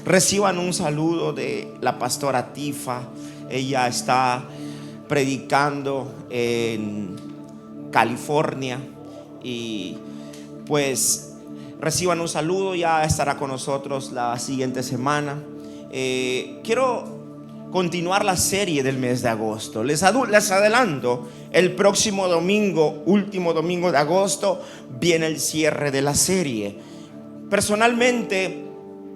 Reciban un saludo de la pastora Tifa. Ella está predicando en California y pues reciban un saludo. Ya estará con nosotros la siguiente semana. Quiero continuar la serie del mes de agosto. Les adelanto, el próximo domingo, último domingo de agosto, viene el cierre de la serie. Personalmente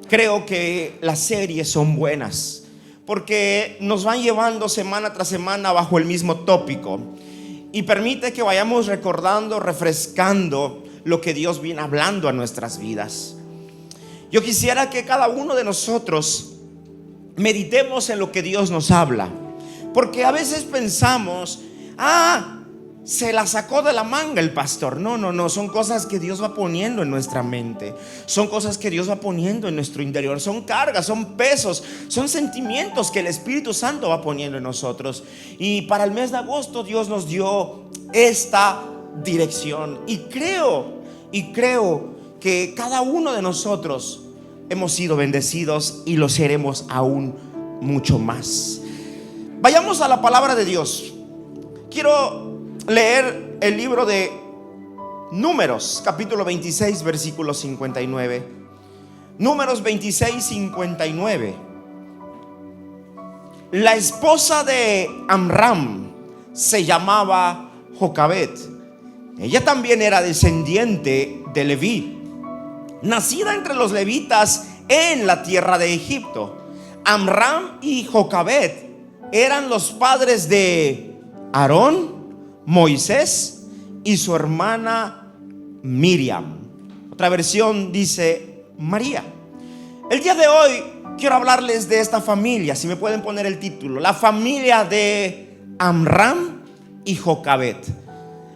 creo que las series son buenas porque nos van llevando semana tras semana bajo el mismo tópico y permite que vayamos recordando, refrescando lo que Dios viene hablando a nuestras vidas. Yo quisiera que cada uno de nosotros meditemos en lo que Dios nos habla, porque a veces pensamos: se la sacó de la manga el pastor. No, son cosas que Dios va poniendo en nuestra mente, son cosas que Dios va poniendo en nuestro interior, son cargas, son pesos, son sentimientos que el Espíritu Santo va poniendo en nosotros. Y para el mes de agosto Dios nos dio esta dirección, y creo que cada uno de nosotros hemos sido bendecidos y lo seremos aún mucho más. Vayamos a la palabra de Dios. Quiero leer el libro de Números, capítulo 26, versículo 59. Números 26, 59. La esposa de Amram se llamaba Jocabed. Ella también era descendiente de Leví, nacida entre los levitas en la tierra de Egipto. Amram y Jocabed eran los padres de Aarón, Moisés y su hermana Miriam. Otra versión dice María. El día de hoy quiero hablarles de esta familia. Si me pueden poner el título: la familia de Amram y Jocabed.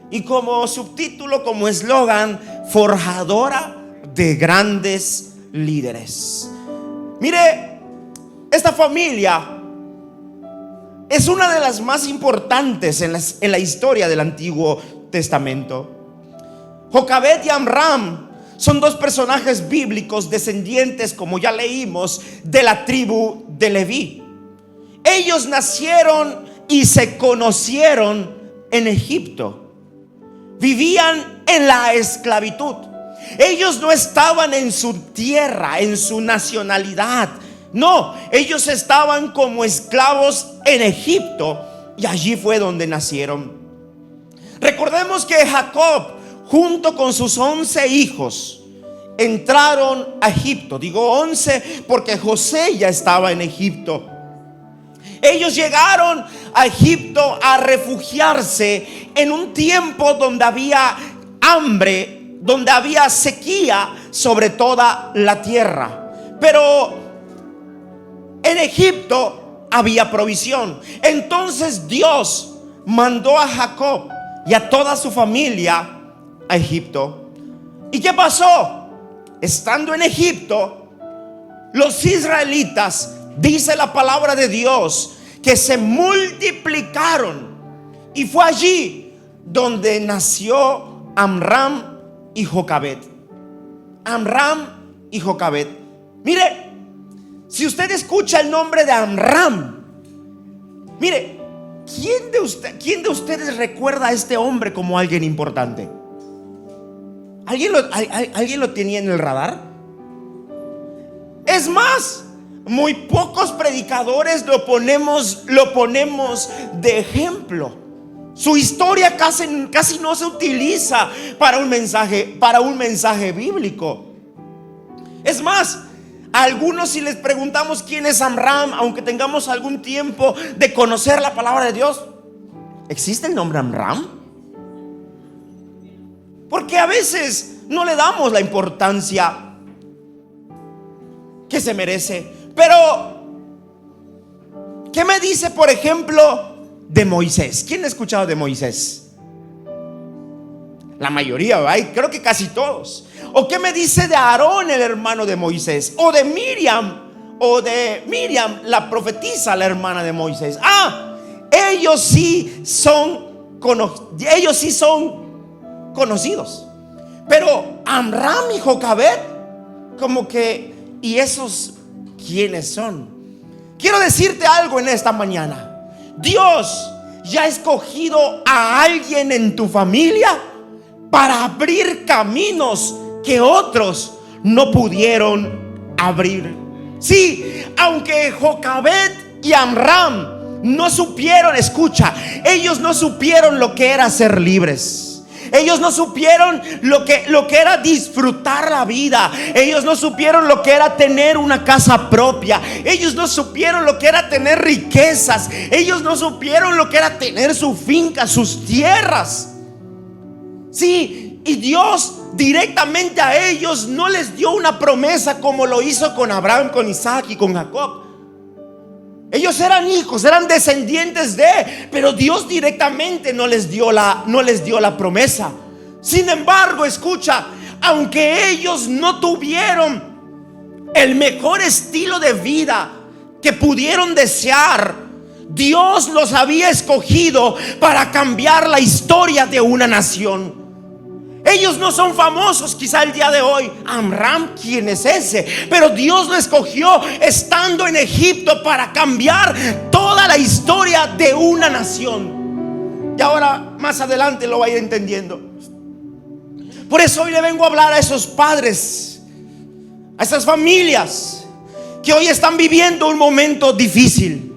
Y como subtítulo, como eslogan: forjadora de grandes líderes. Mire, esta familia es una de las más importantes en la historia del Antiguo Testamento. Jocabed y Amram son dos personajes bíblicos descendientes, como ya leímos, de la tribu de Leví. Ellos nacieron y se conocieron en Egipto. Vivían en la esclavitud. Ellos no estaban en su tierra, en su nacionalidad. No, ellos estaban como esclavos en Egipto, y allí fue donde nacieron. Recordemos que Jacob, junto con sus 11 hijos, entraron a Egipto. Digo 11 porque José ya estaba en Egipto. Ellos llegaron a Egipto a refugiarse en un tiempo donde había hambre, donde había sequía sobre toda la tierra. Pero en Egipto había provisión. Entonces Dios mandó a Jacob y a toda su familia a Egipto. ¿Y qué pasó? Estando en Egipto, los israelitas, dice la palabra de Dios, que se multiplicaron, y fue allí donde nació Amram y Jocabed. Amram y Jocabed. Mire, si usted escucha el nombre de Amram, mire, ¿quién de ustedes recuerda a este hombre como alguien importante? ¿Alguien lo tenía en el radar? Es más, muy pocos predicadores lo ponemos de ejemplo. Su historia casi no se utiliza para un mensaje bíblico. Es más, a algunos, si les preguntamos quién es Amram, aunque tengamos algún tiempo de conocer la palabra de Dios, ¿existe el nombre Amram? Porque a veces no le damos la importancia que se merece. Pero ¿qué me dice, por ejemplo, de Moisés? ¿Quién ha escuchado de Moisés? La mayoría, ¿verdad? Creo que casi todos. ¿O qué me dice de Aarón, el hermano de Moisés? O de Miriam, la profetisa, la hermana de Moisés. Ellos sí son conocidos. Pero Amram y Jocabed, como que, ¿y esos quiénes son. Quiero decirte algo en esta mañana. Dios ya ha escogido a alguien en tu familia para abrir caminos que otros no pudieron abrir. Sí, aunque Jocabed y Amram no supieron, escucha, ellos no supieron lo que era ser libres. Ellos no supieron lo que era disfrutar la vida. Ellos no supieron lo que era tener una casa propia. Ellos no supieron lo que era tener riquezas. Ellos no supieron lo que era tener su finca, sus tierras. Sí, y Dios directamente a ellos no les dio una promesa como lo hizo con Abraham, con Isaac y con Jacob. Ellos eran hijos, eran descendientes de, pero Dios directamente no les dio la promesa. Sin embargo, escucha, aunque ellos no tuvieron el mejor estilo de vida que pudieron desear, Dios los había escogido para cambiar la historia de una nación. Ellos no son famosos quizá el día de hoy. Amram, ¿quién es ese? Pero Dios lo escogió estando en Egipto para cambiar toda la historia de una nación. Y ahora más adelante lo va a ir entendiendo. Por eso hoy le vengo a hablar a esos padres, a esas familias que hoy están viviendo un momento difícil,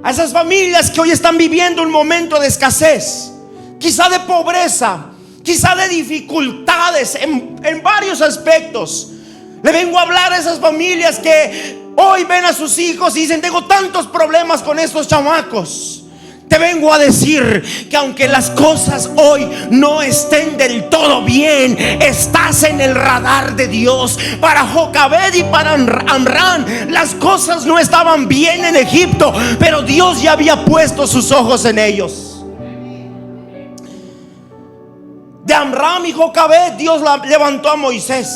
a esas familias que hoy están viviendo un momento de escasez, quizá de pobreza, quizá de dificultades en varios aspectos. Le vengo a hablar a esas familias que hoy ven a sus hijos y dicen: tengo tantos problemas con estos chamacos. Te vengo a decir que aunque las cosas hoy no estén del todo bien, estás en el radar de Dios. Para Jocabed y para Amram, las cosas no estaban bien en Egipto, pero Dios ya había puesto sus ojos en ellos. De Amram y Jocabed, Dios levantó a Moisés,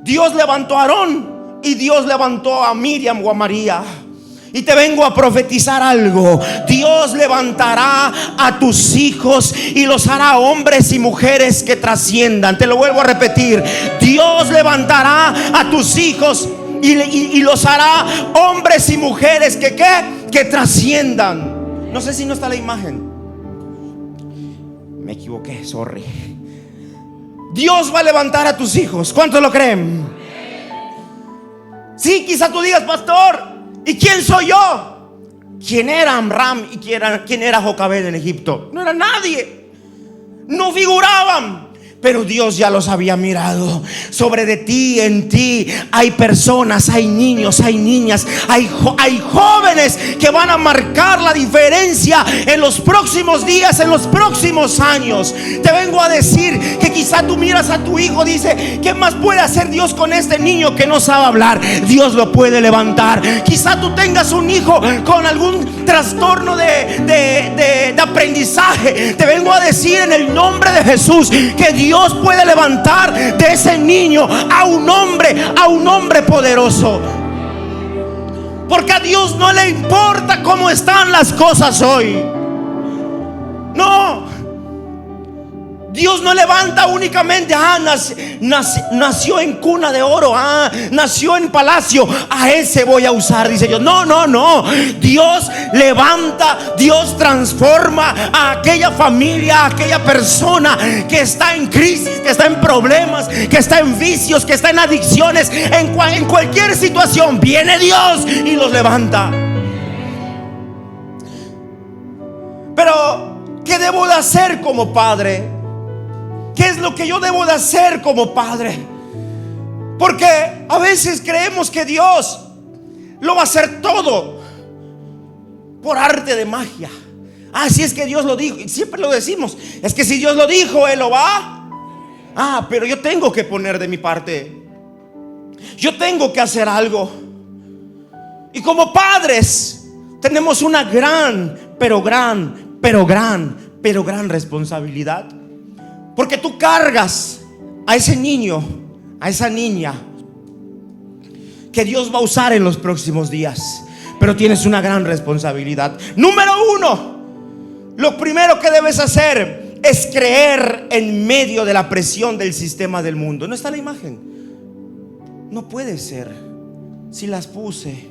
Dios levantó a Aarón y Dios levantó a Miriam o a María. Y te vengo a profetizar algo: Dios levantará a tus hijos y los hará hombres y mujeres que trasciendan. Te lo vuelvo a repetir: Dios levantará a tus hijos y los hará hombres y mujeres que trasciendan. No sé si no está la imagen. Me equivoqué, sorry. Dios va a levantar a tus hijos. ¿Cuántos lo creen? Sí, quizá tú digas: pastor, ¿y quién soy yo? ¿Quién era Amram y quién era Jocabed en Egipto? No era nadie, no figuraban. Pero Dios ya los había mirado. Sobre de ti, en ti hay personas, hay niños, hay niñas, hay jóvenes que van a marcar la diferencia en los próximos días, en los próximos años. Te vengo a decir que quizá tú miras a tu hijo, dice: ¿qué más puede hacer Dios con este niño que no sabe hablar? Dios lo puede levantar. Quizá tú tengas un hijo con algún trastorno de aprendizaje. Te vengo a decir en el nombre de Jesús que Dios puede levantar de ese niño a un hombre poderoso. Porque a Dios no le importa cómo están las cosas hoy. No, Dios no levanta únicamente: nació en cuna de oro, nació en palacio, a ese voy a usar, dice Dios. No. Dios levanta, Dios transforma a aquella familia, a aquella persona que está en crisis, que está en problemas, que está en vicios, que está en adicciones. En cualquier situación viene Dios y los levanta. Pero ¿qué debo de hacer como padre? ¿Qué es lo que yo debo de hacer como padre? Porque a veces creemos que Dios lo va a hacer todo por arte de magia. Si es que Dios lo dijo, y siempre lo decimos: es que si Dios lo dijo, Él lo va. Pero yo tengo que poner de mi parte. Yo tengo que hacer algo. Y como padres tenemos una gran responsabilidad. Porque tú cargas a ese niño, a esa niña que Dios va a usar en los próximos días. Pero tienes una gran responsabilidad. Número 1, lo primero que debes hacer es creer en medio de la presión del sistema del mundo. ¿No está la imagen? No puede ser. Si las puse,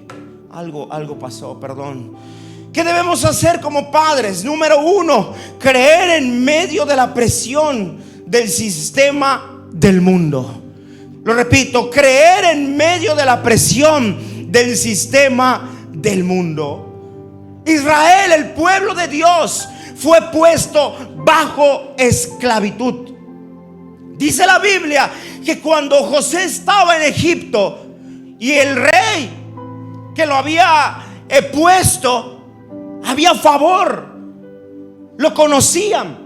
algo pasó, perdón. ¿Qué debemos hacer como padres? Número 1, creer en medio de la presión del sistema del mundo. Lo repito, creer en medio de la presión del sistema del mundo. Israel, el pueblo de Dios, fue puesto bajo esclavitud. Dice la Biblia que cuando José estaba en Egipto y el rey que lo había puesto, había favor, lo conocían.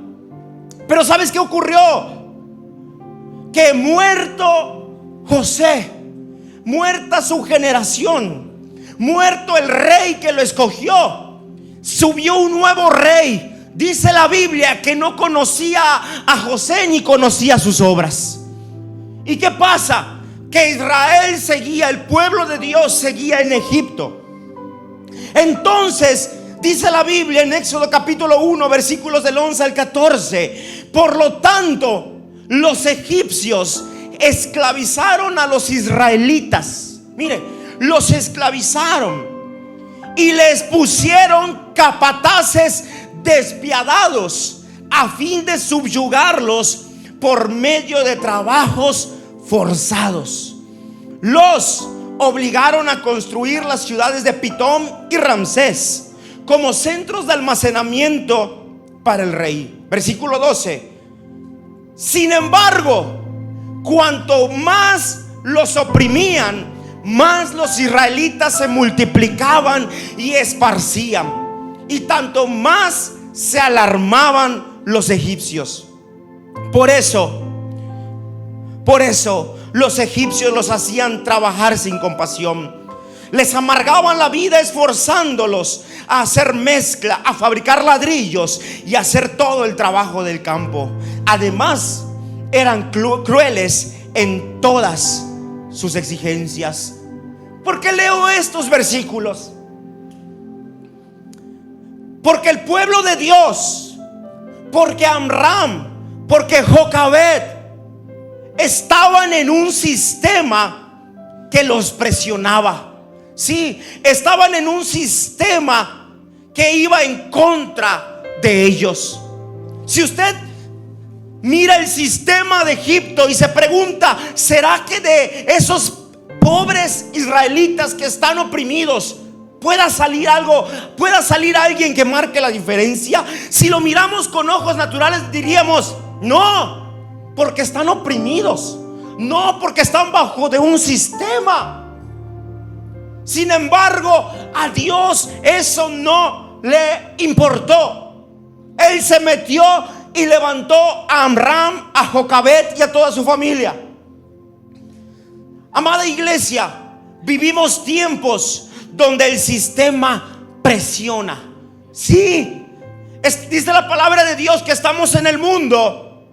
Pero ¿sabes qué ocurrió? Que muerto José, muerta su generación, muerto el rey que lo escogió, subió un nuevo rey. Dice la Biblia que no conocía a José ni conocía sus obras. ¿Y qué pasa? Que Israel seguía, el pueblo de Dios seguía en Egipto. Entonces dice la Biblia en Éxodo capítulo 1, versículos del 11 al 14: por lo tanto, los egipcios esclavizaron a los israelitas. Mire, los esclavizaron y les pusieron capataces despiadados a fin de subyugarlos por medio de trabajos forzados. Los obligaron a construir las ciudades de Pitón y Ramsés como centros de almacenamiento para el rey. Versículo 12: sin embargo, cuanto más los oprimían, más los israelitas se multiplicaban y esparcían, y tanto más se alarmaban los egipcios. Por eso los egipcios los hacían trabajar sin compasión. Les amargaban la vida esforzándolos a hacer mezcla, a fabricar ladrillos y a hacer todo el trabajo del campo. Además, eran crueles en todas sus exigencias. ¿Por qué leo estos versículos? Porque el pueblo de Dios, porque Amram, porque Jocabed estaban en un sistema que los presionaba. Sí, estaban en un sistema que iba en contra de ellos. Si usted mira el sistema de Egipto y se pregunta, ¿será que de esos pobres israelitas que están oprimidos pueda salir algo, pueda salir alguien que marque la diferencia? Si lo miramos con ojos naturales diríamos, no, porque están oprimidos, no, porque están bajo de un sistema. Sin embargo, a Dios eso no le importó. Él se metió y levantó a Amram, a Jocabed y a toda su familia. Amada iglesia, vivimos tiempos donde el sistema presiona. Sí, dice la palabra de Dios que estamos en el mundo,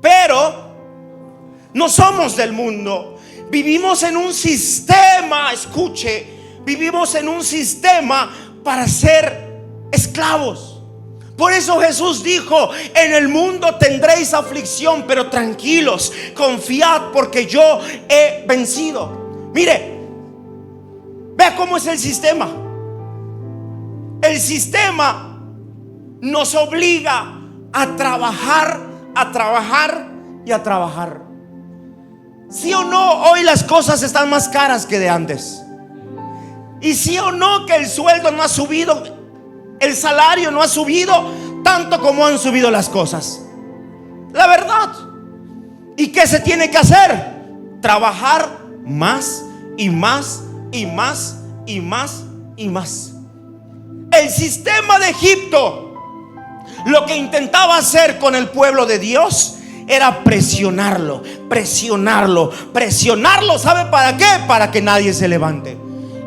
pero no somos del mundo. Vivimos en un sistema, escuche, vivimos en un sistema para ser esclavos. Por eso Jesús dijo, en el mundo tendréis aflicción, pero tranquilos, confiad porque yo he vencido. Mire, vea cómo es el sistema. El sistema nos obliga a trabajar, a trabajar y a trabajar. ¿Sí o no? Hoy las cosas están más caras que de antes. Y sí o no que el sueldo no ha subido, el salario no ha subido tanto como han subido las cosas. La verdad. ¿Y qué se tiene que hacer? Trabajar más y más y más y más y más. El sistema de Egipto lo que intentaba hacer con el pueblo de Dios era presionarlo, presionarlo, presionarlo. ¿Sabe para qué? Para que nadie se levante.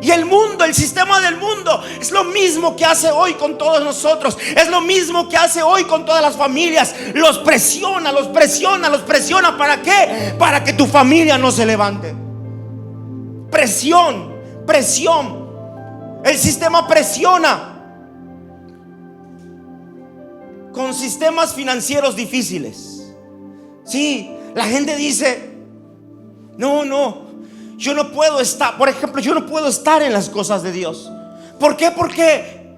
Y el mundo, el sistema del mundo es lo mismo que hace hoy con todos nosotros. Es lo mismo que hace hoy con todas las familias. Los presiona, los presiona, los presiona. ¿Para qué? Para que tu familia no se levante. Presión, presión. El sistema presiona con sistemas financieros difíciles. Sí, la gente dice, no, yo no puedo estar, por ejemplo, yo no puedo estar en las cosas de Dios. ¿Por qué? Porque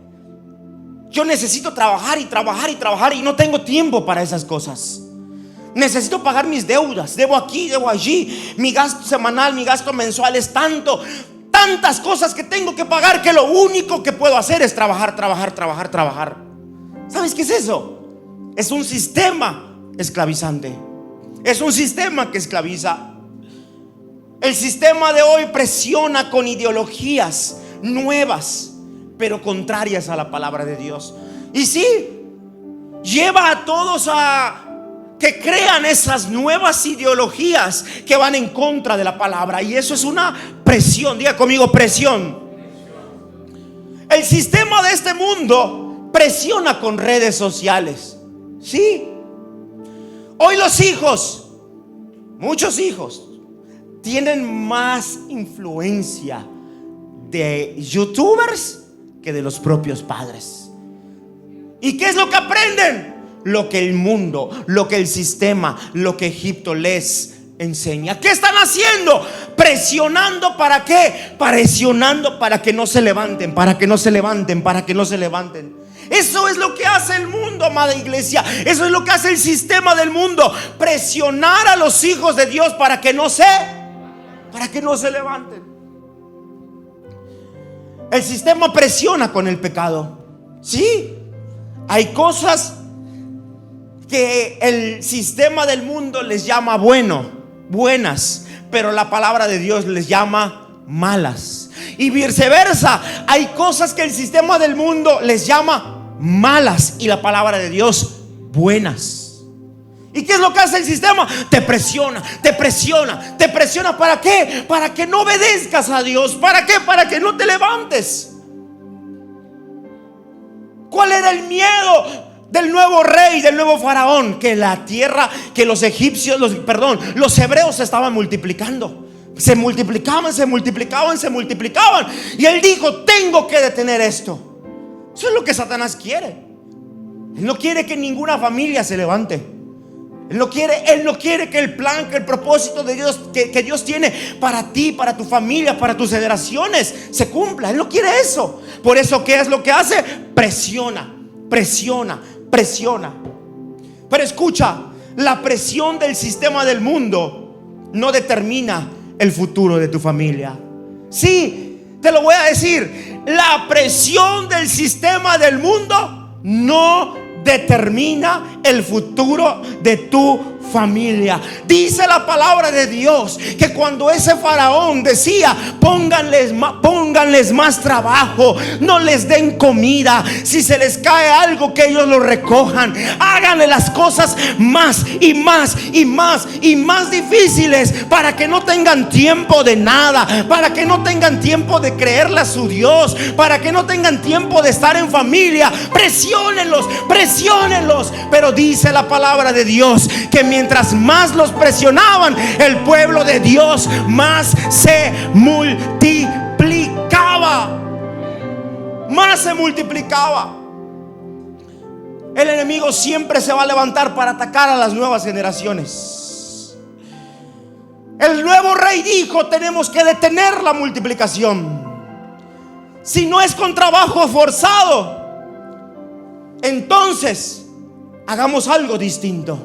yo necesito trabajar y trabajar y trabajar y no tengo tiempo para esas cosas. Necesito pagar mis deudas, debo aquí, debo allí, mi gasto semanal, mi gasto mensual es tantas cosas que tengo que pagar, que lo único que puedo hacer es trabajar. ¿Sabes qué es eso? Es un sistema esclavizante. Es un sistema que esclaviza. El sistema de hoy presiona con ideologías nuevas, pero contrarias a la palabra de Dios. Y sí, lleva a todos a que crean esas nuevas ideologías que van en contra de la palabra. Y eso es una presión. Diga conmigo, presión. El sistema de este mundo presiona con redes sociales. Sí. Hoy los hijos, muchos hijos, tienen más influencia de youtubers que de los propios padres. ¿Y qué es lo que aprenden? Lo que el mundo, lo que el sistema, lo que Egipto les enseña. ¿Qué están haciendo? Presionando. ¿Para qué? Presionando para que no se levanten, para que no se levanten, para que no se levanten. Eso es lo que hace el mundo, amada iglesia. Eso es lo que hace el sistema del mundo. Presionar a los hijos de Dios para que no se levanten. El sistema presiona con el pecado. Sí, hay cosas que el sistema del mundo les llama buenas, pero la palabra de Dios les llama malas. Y viceversa, hay cosas que el sistema del mundo les llama malas y la palabra de Dios buenas. ¿Y qué es lo que hace el sistema? Te presiona. ¿Para qué? Para que no obedezcas a Dios. ¿Para qué? Para que no te levantes. ¿Cuál era el miedo del nuevo rey, del nuevo faraón? Que la tierra, que los egipcios, los hebreos se estaban multiplicando. Se multiplicaban. Y él dijo: tengo que detener esto. Eso es lo que Satanás quiere. Él no quiere que ninguna familia se levante. Él no quiere que el plan, que el propósito de Dios, que Dios tiene para ti, para tu familia, para tus generaciones, se cumpla. Él no quiere eso. Por eso, ¿qué es lo que hace? Presiona. Pero escucha, la presión del sistema del mundo no determina el futuro de tu familia. Sí, te lo voy a decir. La presión del sistema del mundo no determina el futuro de tu familia. Dice la palabra de Dios que cuando ese faraón decía: pónganles más trabajo, no les den comida, si se les cae algo que ellos lo recojan, háganle las cosas más difíciles para que no tengan tiempo de nada, para que no tengan tiempo de creerle a su Dios, para que no tengan tiempo de estar en familia. Presiónenlos. Pero dice la palabra de Dios que mientras más los presionaban, el pueblo de Dios más se multiplicaba. El enemigo siempre se va a levantar para atacar a las nuevas generaciones. El nuevo rey dijo: tenemos que detener la multiplicación. Si no es con trabajo forzado, entonces hagamos algo distinto.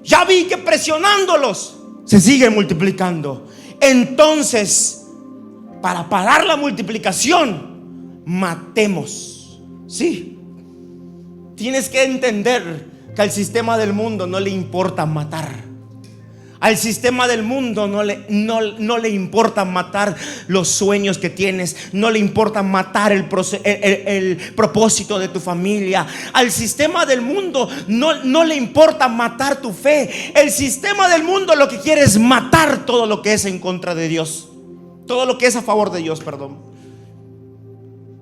Ya vi que presionándolos se siguen multiplicando. Entonces, para parar la multiplicación, matemos. Sí, tienes que entender que al sistema del mundo no le importa matar. Al sistema del mundo no le importa matar los sueños que tienes. No le importa matar el propósito de tu familia. Al sistema del mundo no le importa matar tu fe. El sistema del mundo lo que quiere es matar todo lo que es en contra de Dios, todo lo que es a favor de Dios, perdón.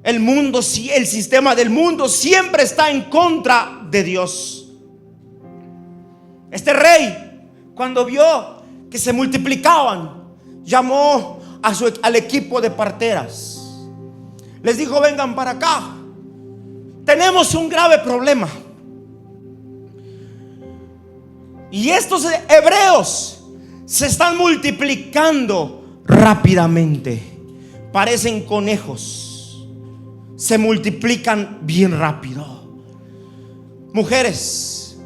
El sistema del mundo siempre está en contra de Dios. Este rey, cuando vio que se multiplicaban, llamó al equipo de parteras. Les dijo: vengan para acá, tenemos un grave problema. Y estos hebreos se están multiplicando rápidamente, parecen conejos, se multiplican bien rápido. Mujeres,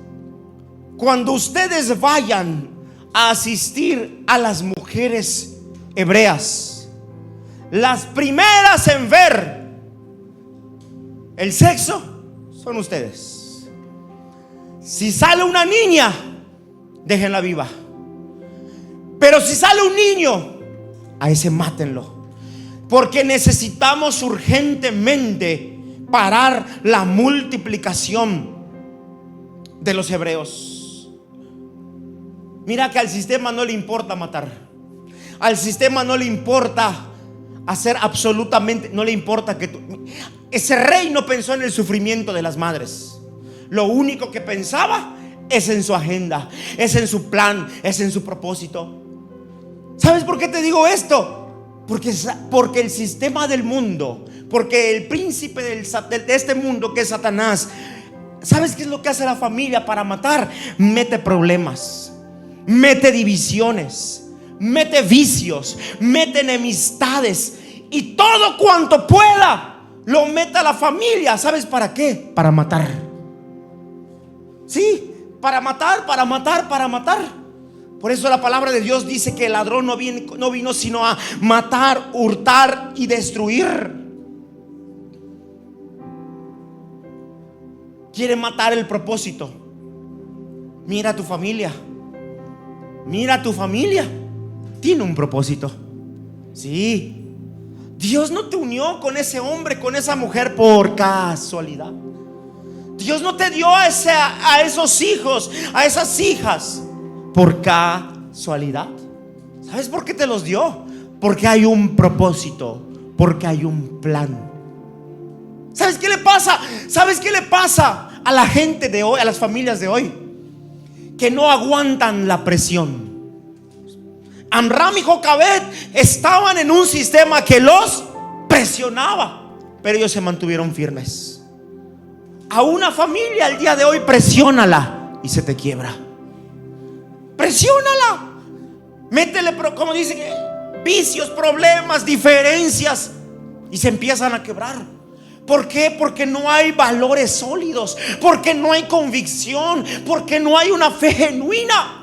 cuando ustedes vayan a asistir a las mujeres hebreas, las primeras en ver el sexo son ustedes. Si sale una niña, déjenla viva. Pero si sale un niño, a ese mátenlo. Porque necesitamos urgentemente parar la multiplicación de los hebreos. Mira que al sistema no le importa matar. Al sistema no le importa hacer absolutamente, no le importa que ese rey no pensó en el sufrimiento de las madres. Lo único que pensaba es en su agenda, es en su plan, es en su propósito. ¿Sabes por qué te digo esto? Porque el sistema del mundo, porque el príncipe de este mundo, que es Satanás, ¿sabes qué es lo que hace la familia para matar? Mete problemas, mete divisiones, mete vicios, mete enemistades y todo cuanto pueda lo mete a la familia. ¿Sabes para qué? Para matar. Sí, para matar, para matar, para matar. Por eso la palabra de Dios dice que el ladrón no vino sino a matar, hurtar y destruir. Quiere matar el propósito. Mira a tu familia. Mira a tu familia. Tiene un propósito. Sí. Dios no te unió con ese hombre, con esa mujer por casualidad. Dios no te dio a esos hijos, a esas hijas por casualidad. ¿Sabes por qué te los dio? Porque hay un propósito, porque hay un plan. ¿Sabes qué le pasa? ¿Sabes qué le pasa a la gente de hoy, a las familias de hoy? Que no aguantan la presión. Amram y Jocabed estaban en un sistema que los presionaba, pero ellos se mantuvieron firmes. A una familia al día de hoy, presiónala y se te quiebra. Presiónala, métele, como dicen, vicios, problemas, diferencias, y se empiezan a quebrar. ¿Por qué? Porque no hay valores sólidos, porque no hay convicción, porque no hay una fe genuina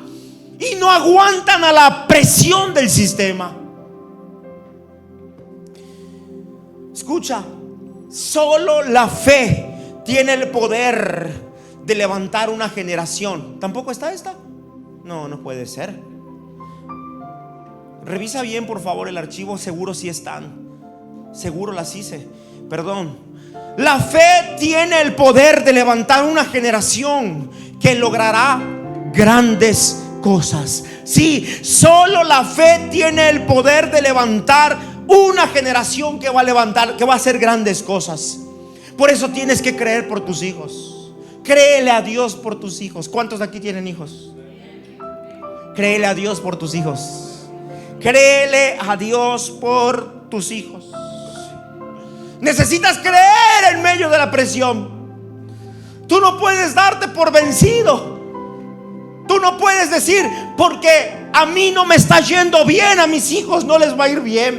y no aguantan a la presión del sistema. Escucha, solo la fe tiene el poder de levantar una generación. ¿Tampoco está esta? No, no puede ser. Revisa bien, por favor, el archivo. Seguro sí están. Seguro las hice. Perdón. La fe tiene el poder de levantar una generación que logrará grandes cosas. Sí, solo la fe tiene el poder de levantar una generación que va a hacer grandes cosas. Por eso tienes que creer por tus hijos. Créele a Dios por tus hijos. ¿Cuántos de aquí tienen hijos? Créele a Dios por tus hijos. Créele a Dios por tus hijos. Necesitas creer en medio de la presión. Tú no puedes darte por vencido. Tú no puedes decir, porque a mí no me está yendo bien, a mis hijos no les va a ir bien.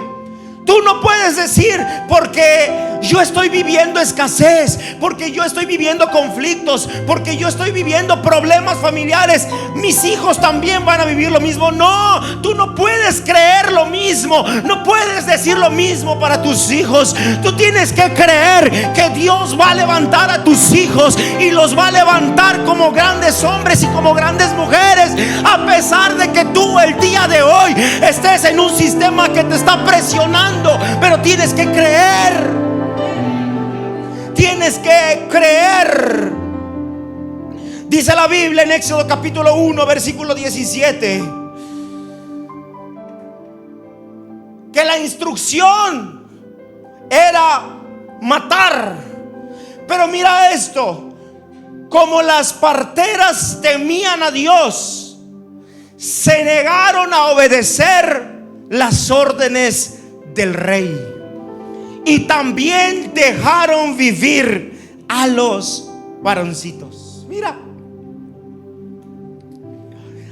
Tú no puedes decir, porque yo estoy viviendo escasez, porque yo estoy viviendo conflictos, porque yo estoy viviendo problemas familiares, mis hijos también van a vivir lo mismo. No, tú no puedes creer lo mismo. No puedes decir lo mismo para tus hijos. Tú tienes que creer que Dios va a levantar a tus hijos y los va a levantar como grandes hombres y como grandes mujeres, a pesar de que tú el día de hoy estés en un sistema que te está presionando. Pero tienes que creer. Tienes que creer. Dice la Biblia en Éxodo capítulo 1 versículo 17 que la instrucción era matar. Pero mira esto: como las parteras temían a Dios, se negaron a obedecer las órdenes del rey y también dejaron vivir a los varoncitos. Mira,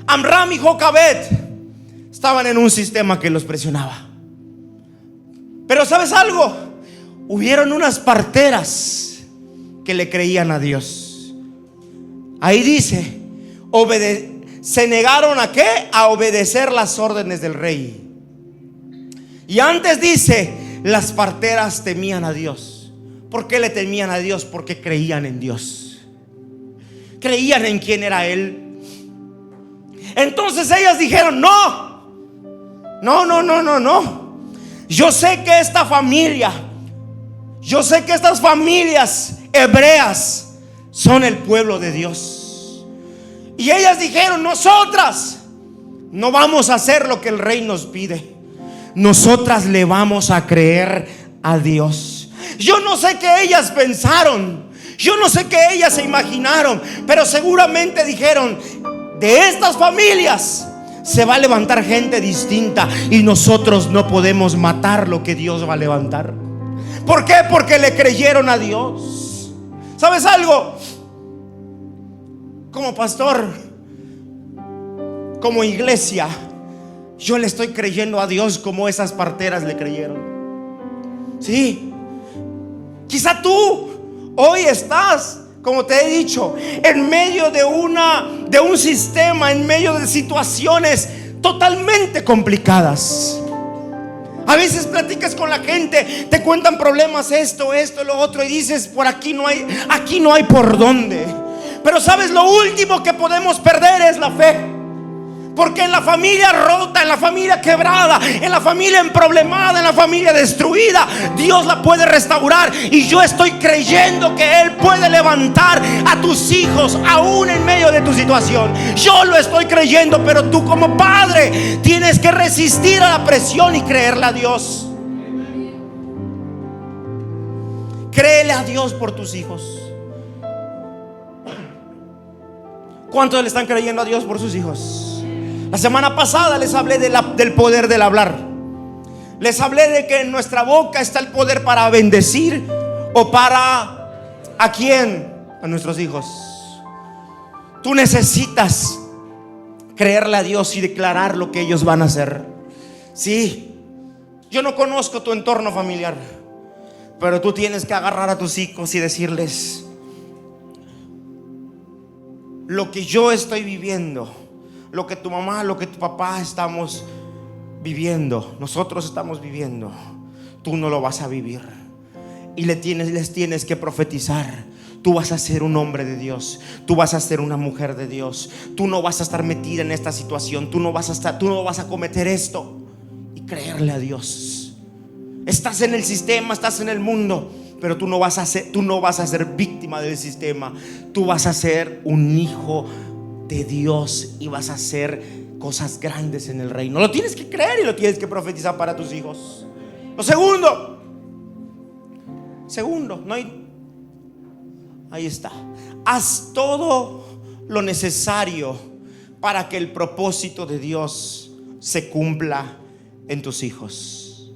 Amram y Jocabed estaban en un sistema que los presionaba. Pero ¿sabes algo? Hubieron unas parteras que le creían a Dios. Ahí dice, se negaron ¿a qué? A obedecer las órdenes del rey. Y antes dice, las parteras temían a Dios. ¿Por qué le temían a Dios? Porque creían en Dios. Creían en quién era Él. Entonces ellas dijeron, no. Yo sé que estas familias hebreas son el pueblo de Dios. Y ellas dijeron, nosotras no vamos a hacer lo que el rey nos pide. Nosotras le vamos a creer a Dios. Yo no sé qué ellas pensaron, yo no sé qué ellas se imaginaron, pero seguramente dijeron, de estas familias se va a levantar gente distinta y nosotros no podemos matar lo que Dios va a levantar. ¿Por qué? Porque le creyeron a Dios. ¿Sabes algo? Como pastor, como iglesia, yo le estoy creyendo a Dios como esas parteras le creyeron. Sí. Quizá tú hoy estás, como te he dicho, en medio de un sistema, en medio de situaciones totalmente complicadas. A veces platicas con la gente, te cuentan problemas, esto, lo otro, y dices, por aquí no hay por dónde. Pero sabes, lo último que podemos perder es la fe. Porque en la familia rota, en la familia quebrada, en la familia emproblemada, en la familia destruida, Dios la puede restaurar. Y yo estoy creyendo que Él puede levantar a tus hijos aún en medio de tu situación. Yo lo estoy creyendo, pero tú como padre tienes que resistir a la presión y creerle a Dios. Créele a Dios por tus hijos. ¿Cuántos le están creyendo a Dios por sus hijos? La semana pasada les hablé del poder del hablar. Les hablé de que en nuestra boca está el poder para bendecir o para ¿a quién? A nuestros hijos. Tú necesitas creerle a Dios y declarar lo que ellos van a hacer. Sí, yo no conozco tu entorno familiar, pero tú tienes que agarrar a tus hijos y decirles: lo que yo estoy viviendo, lo que tu mamá, lo que tu papá estamos viviendo, nosotros estamos viviendo, tú no lo vas a vivir. Y les tienes que profetizar: tú vas a ser un hombre de Dios, tú vas a ser una mujer de Dios, tú no vas a estar metida en esta situación, tú no vas a cometer esto. Y creerle a Dios. Estás en el sistema, estás en el mundo, pero tú no vas a ser víctima del sistema. Tú vas a ser un hijo de Dios y vas a hacer cosas grandes en el reino. Lo tienes que creer y lo tienes que profetizar para tus hijos. Lo segundo, no hay. Ahí está. Haz todo lo necesario para que el propósito de Dios se cumpla en tus hijos.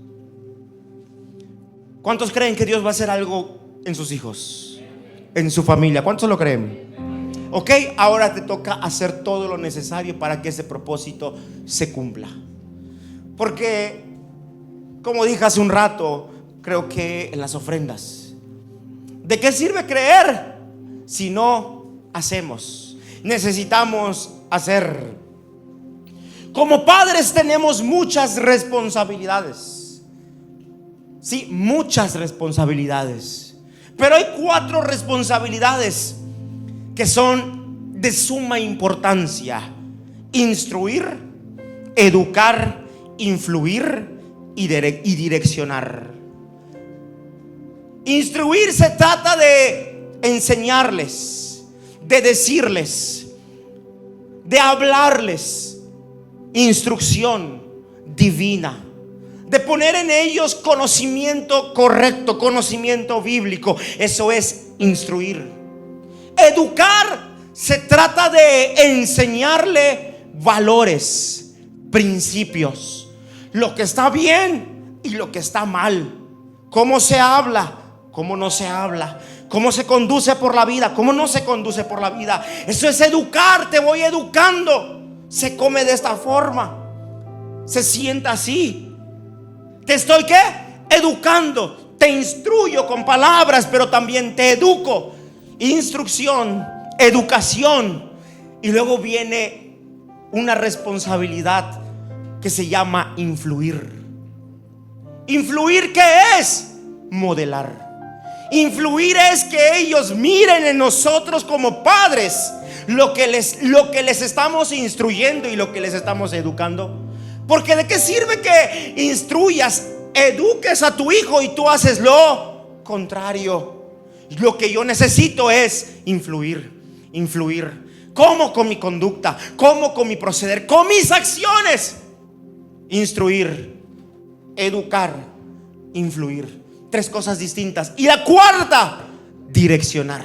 ¿Cuántos creen que Dios va a hacer algo en sus hijos, en su familia? ¿Cuántos lo creen? Ok, ahora te toca hacer todo lo necesario para que ese propósito se cumpla. Porque, como dije hace un rato, creo que en las ofrendas, ¿de qué sirve creer si no hacemos? Necesitamos hacer. Como padres tenemos muchas responsabilidades. Sí, muchas responsabilidades. Pero hay 4 responsabilidades que son de suma importancia: instruir, educar, influir y direccionar. Instruir se trata de enseñarles, de decirles, de hablarles instrucción divina, de poner en ellos conocimiento correcto, conocimiento bíblico. Eso es instruir. Educar se trata de enseñarle valores, principios, lo que está bien y lo que está mal, cómo se habla, cómo no se habla, cómo se conduce por la vida, cómo no se conduce por la vida. Eso es educar. Te voy educando. Se come de esta forma. se sienta así. Te estoy ¿qué? Educando. Te instruyo con palabras, pero también te educo. Instrucción, educación. Y luego viene una responsabilidad que se llama influir. ¿Influir qué es? Modelar. Influir es que ellos miren en nosotros como padres lo que les estamos instruyendo y lo que les estamos educando. Porque ¿de qué sirve que instruyas, eduques a tu hijo y tú haces lo contrario? Lo que yo necesito es influir. ¿Cómo? Con mi conducta. ¿Cómo? Con mi proceder, con mis acciones. Instruir, educar, influir. 3 cosas distintas. Y la cuarta, direccionar.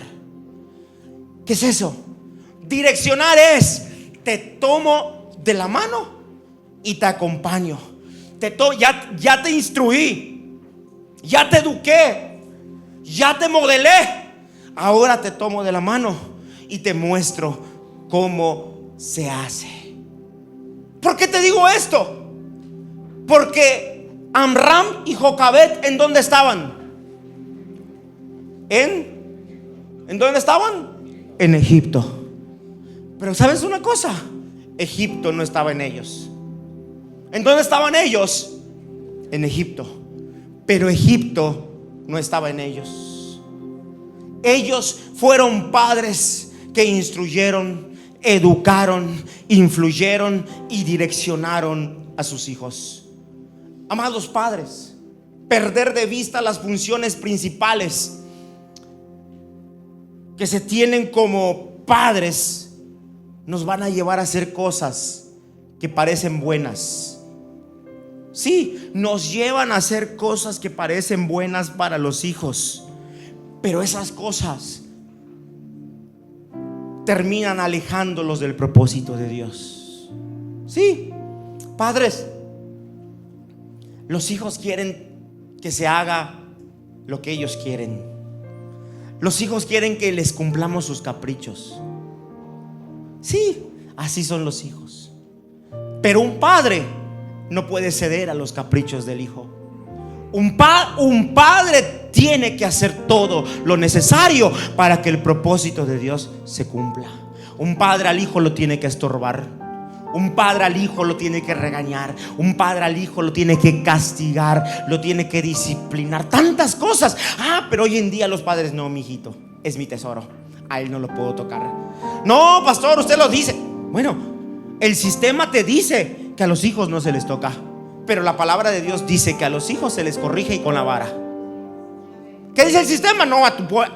¿Qué es eso? Direccionar es: te tomo de la mano y te acompaño. Ya te instruí, ya te eduqué, ya te modelé. Ahora te tomo de la mano y te muestro cómo se hace. ¿Por qué te digo esto? Porque Amram y Jocabet, ¿en dónde estaban? ¿En dónde estaban? En Egipto. Pero ¿sabes una cosa? Egipto no estaba en ellos. ¿En dónde estaban ellos? En Egipto. Pero Egipto no estaba en ellos. Ellos fueron padres que instruyeron, educaron, influyeron y direccionaron a sus hijos. Amados padres, perder de vista las funciones principales que se tienen como padres nos van a llevar a hacer cosas que parecen buenas. Sí, nos llevan a hacer cosas que parecen buenas para los hijos, pero esas cosas terminan alejándolos del propósito de Dios. Sí, padres, los hijos quieren que se haga lo que ellos quieren. Los hijos quieren que les cumplamos sus caprichos. Sí, así son los hijos. Pero un padre no puede ceder a los caprichos del hijo. Un padre tiene que hacer todo lo necesario para que el propósito de Dios se cumpla. Un padre al hijo lo tiene que estorbar. Un padre al hijo lo tiene que regañar. Un padre al hijo lo tiene que castigar, lo tiene que disciplinar. Tantas cosas. Pero hoy en día los padres: no, mi hijito es mi tesoro, a él no lo puedo tocar. No, pastor, usted lo dice. Bueno, el sistema te dice que a los hijos no se les toca, pero la palabra de Dios dice que a los hijos se les corrige y con la vara. ¿Qué dice el sistema? No,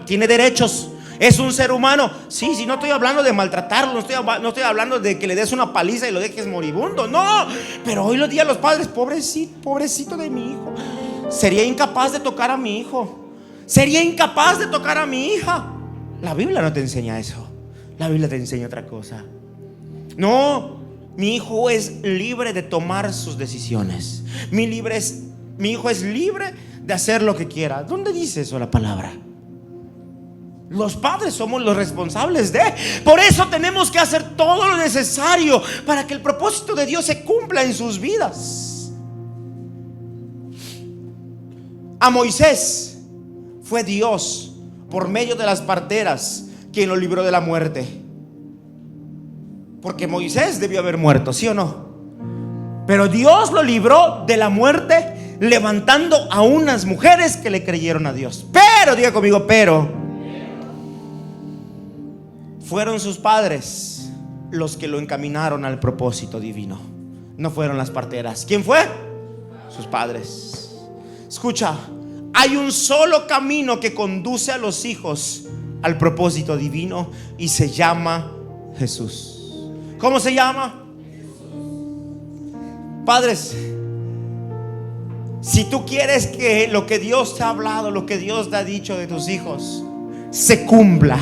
tiene derechos. Es un ser humano. Sí, no estoy hablando de maltratarlo, no estoy hablando de que le des una paliza y lo dejes moribundo. No, pero hoy los días los padres: pobrecito de mi hijo. Sería incapaz de tocar a mi hijo. Sería incapaz de tocar a mi hija. La Biblia no te enseña eso. La Biblia te enseña otra cosa. No, mi hijo es libre de tomar sus decisiones. Mi hijo es libre de hacer lo que quiera. ¿Dónde dice eso la palabra? Los padres somos los responsables de. Por eso tenemos que hacer todo lo necesario para que el propósito de Dios se cumpla en sus vidas. A Moisés fue Dios, por medio de las parteras, quien lo libró de la muerte. Porque Moisés debió haber muerto, ¿sí o no? Pero Dios lo libró de la muerte, levantando a unas mujeres que le creyeron a Dios. Pero, diga conmigo, pero fueron sus padres los que lo encaminaron al propósito divino. No fueron las parteras. ¿Quién fue? Sus padres. Escucha, hay un solo camino que conduce a los hijos al propósito divino y se llama Jesús. ¿Cómo se llama? Padres, si tú quieres que lo que Dios te ha hablado, lo que Dios te ha dicho de tus hijos se cumpla,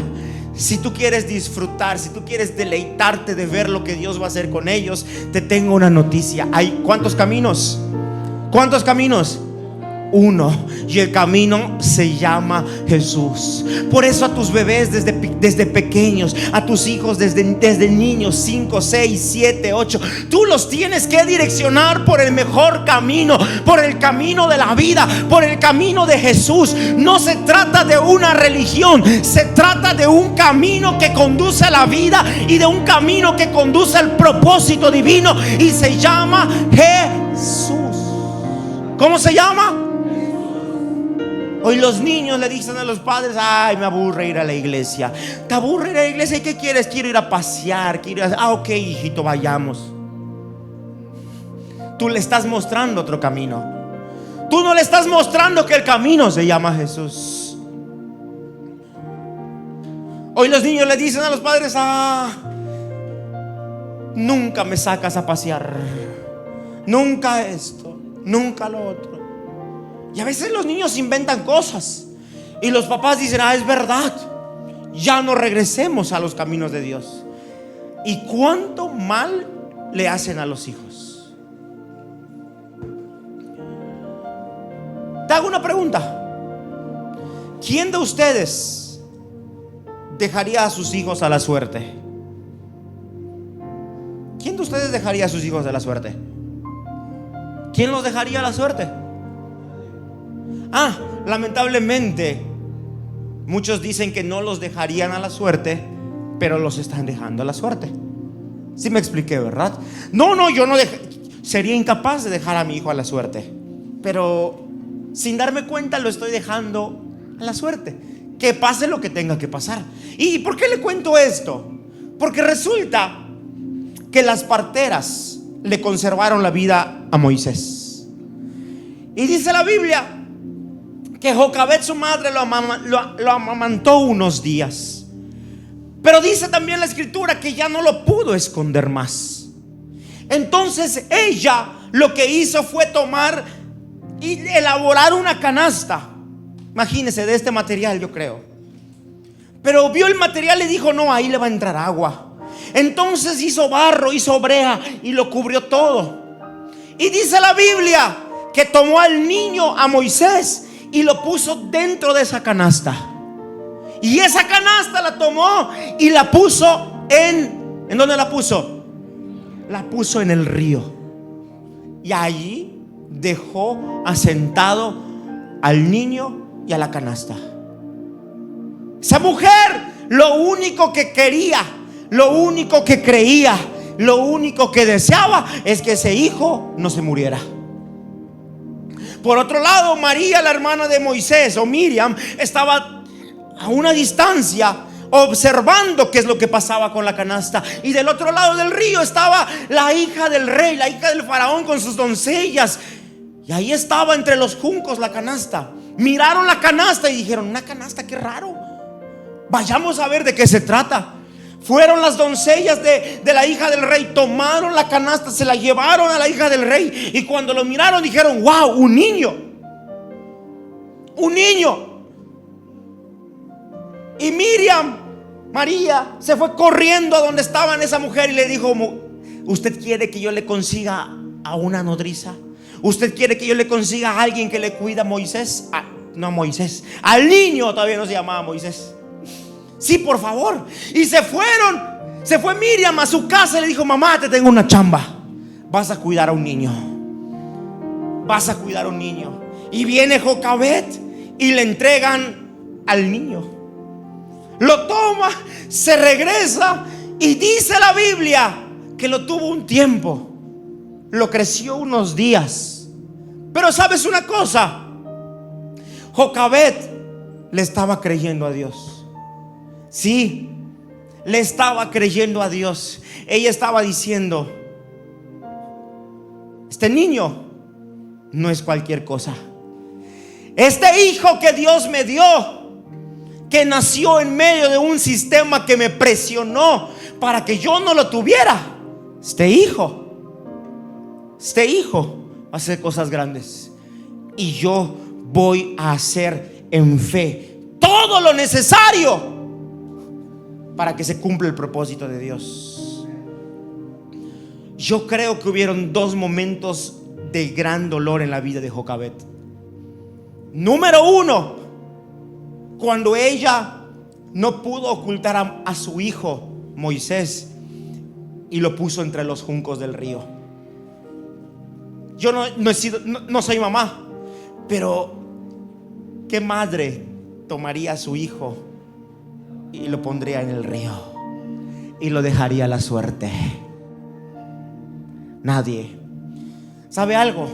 si tú quieres disfrutar, si tú quieres deleitarte de ver lo que Dios va a hacer con ellos, te tengo una noticia. ¿Hay cuántos caminos? ¿Cuántos caminos? uno, y el camino se llama Jesús. Por eso a tus bebés desde pequeños, a tus hijos desde niños 5, 6, 7, 8, tú los tienes que direccionar por el mejor camino, por el camino de la vida, por el camino de Jesús. No se trata de una religión, se trata de un camino que conduce a la vida y de un camino que conduce al propósito divino, y se llama Jesús. ¿Cómo se llama? Hoy los niños le dicen a los padres: ay, me aburre ir a la iglesia. ¿Te aburre ir a la iglesia? ¿Y qué quieres? Quiero ir a pasear, ok, hijito, vayamos. Tú le estás mostrando otro camino. Tú no le estás mostrando que el camino se llama Jesús. Hoy los niños le dicen a los padres: nunca me sacas a pasear, nunca esto, nunca lo otro. Y a veces los niños inventan cosas y los papás dicen: es verdad, ya no regresemos a los caminos de Dios. ¿Y cuánto mal le hacen a los hijos? Te hago una pregunta: ¿quién de ustedes dejaría a sus hijos a la suerte? ¿Quién de ustedes dejaría a sus hijos a la suerte? ¿Quién los dejaría a la suerte? Lamentablemente muchos dicen que no los dejarían a la suerte, pero los están dejando a la suerte. ¿Sí me expliqué, verdad? No, yo no sería incapaz de dejar a mi hijo a la suerte, pero sin darme cuenta lo estoy dejando a la suerte. Que pase lo que tenga que pasar. ¿Y por qué le cuento esto? Porque resulta que las parteras le conservaron la vida a Moisés. Y dice la Biblia que Jocabet, su madre, lo amamantó unos días. Pero dice también la escritura que ya no lo pudo esconder más. Entonces ella lo que hizo fue tomar y elaborar una canasta. Imagínense, de este material, yo creo. Pero vio el material y dijo: no, ahí le va a entrar agua. Entonces hizo barro, hizo brea y lo cubrió todo. Y dice la Biblia que tomó al niño, a Moisés, y lo puso dentro de esa canasta. Y esa canasta la tomó y la puso ¿en dónde la puso? La puso en el río. Y allí dejó asentado al niño y a la canasta. Esa mujer lo único que quería, lo único que creía, lo único que deseaba es que ese hijo no se muriera. Por otro lado, María, la hermana de Moisés, o Miriam, estaba a una distancia observando qué es lo que pasaba con la canasta. Y del otro lado del río estaba la hija del rey, la hija del faraón, con sus doncellas. Y ahí estaba entre los juncos la canasta. Miraron la canasta y dijeron: una canasta, qué raro, vayamos a ver de qué se trata. Fueron las doncellas de la hija del rey, tomaron la canasta, se la llevaron a la hija del rey, y cuando lo miraron dijeron: wow, un niño. Y María se fue corriendo a donde estaban esa mujer y le dijo: ¿usted quiere que yo le consiga a una nodriza? ¿Usted quiere que yo le consiga a alguien que le cuida a Moisés? No, a Moisés, al niño. Todavía no se llamaba Moisés. Sí, por favor. Y se fue Miriam a su casa y le dijo: mamá, te tengo una chamba. Vas a cuidar a un niño. Y viene Jocabet y le entregan al niño. Lo toma, se regresa, y dice la Biblia que lo tuvo un tiempo, lo creció unos días. Pero ¿sabes una cosa? Jocabet le estaba creyendo a Dios. Sí, le estaba creyendo a Dios. Ella estaba diciendo: este niño no es cualquier cosa. Este hijo que Dios me dio, que nació en medio de un sistema que me presionó para que yo no lo tuviera, este hijo va a hacer cosas grandes. Y yo voy a hacer en fe todo lo necesario para que se cumpla el propósito de Dios. Yo creo que hubieron dos momentos de gran dolor en la vida de Jocabet. Número uno, cuando ella no pudo ocultar a su hijo Moisés y lo puso entre los juncos del río. Yo no soy mamá, pero ¿qué madre tomaría a su hijo y lo pondría en el río y lo dejaría a la suerte? Nadie. ¿Sabe algo?